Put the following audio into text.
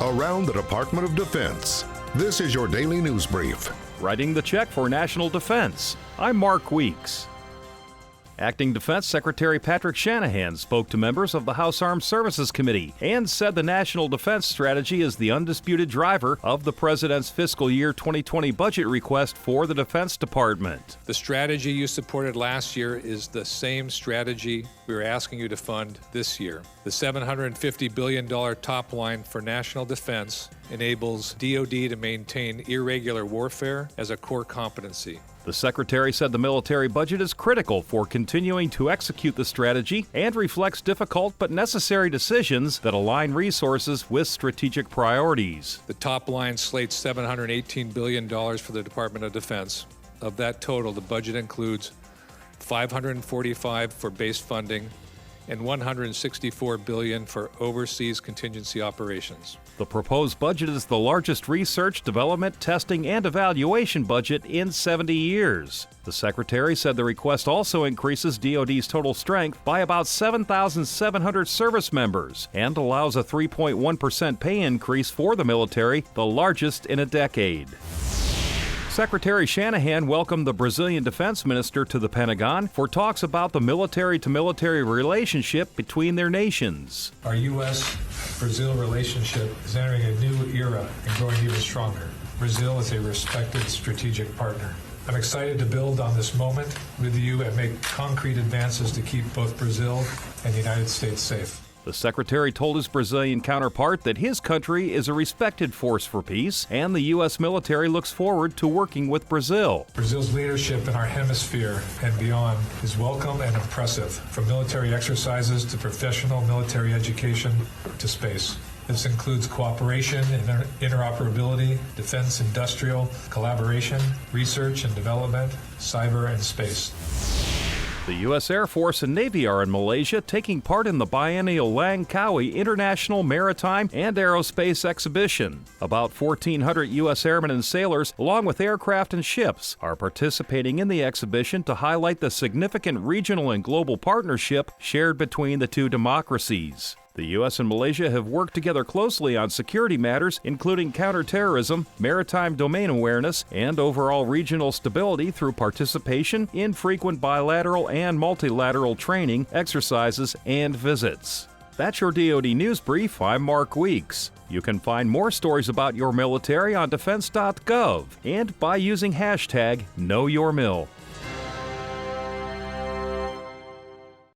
around the Department of Defense. This is your daily news brief. Writing the check for national defense. I'm Mark Weeks. Acting Defense Secretary Patrick Shanahan spoke to members of the House Armed Services Committee and said the National Defense Strategy is the undisputed driver of the President's fiscal year 2020 budget request for the Defense Department. The strategy you supported last year is the same strategy we are asking you to fund this year. The $750 billion top line for national defense enables DoD to maintain irregular warfare as a core competency. The Secretary said the military budget is critical for continuing to execute the strategy and reflects difficult but necessary decisions that align resources with strategic priorities. The top line slates $718 billion for the Department of Defense. Of that total, the budget includes $545 for base funding and $164 billion for overseas contingency operations. The proposed budget is the largest research, development, testing, and evaluation budget in 70 years. The Secretary said the request also increases DoD's total strength by about 7,700 service members and allows a 3.1% pay increase for the military, the largest in a decade. Secretary Shanahan welcomed the Brazilian Defense Minister to the Pentagon for talks about the military-to-military relationship between their nations. Our U.S.-Brazil relationship is entering a new era and growing even stronger. Brazil is a respected strategic partner. I'm excited to build on this moment with you and make concrete advances to keep both Brazil and the United States safe. The Secretary told his Brazilian counterpart that his country is a respected force for peace, and the U.S. military looks forward to working with Brazil. Brazil's leadership in our hemisphere and beyond is welcome and impressive, from military exercises to professional military education to space. This includes cooperation and interoperability, defense industrial collaboration, research and development, cyber and space. The U.S. Air Force and Navy are in Malaysia taking part in the biennial Langkawi International Maritime and Aerospace Exhibition. About 1,400 U.S. airmen and sailors, along with aircraft and ships, are participating in the exhibition to highlight the significant regional and global partnership shared between the two democracies. The U.S. and Malaysia have worked together closely on security matters, including counterterrorism, maritime domain awareness, and overall regional stability through participation in frequent bilateral and multilateral training, exercises, and visits. That's your DoD News Brief. I'm Mark Weeks. You can find more stories about your military on defense.gov and by using hashtag KnowYourMil.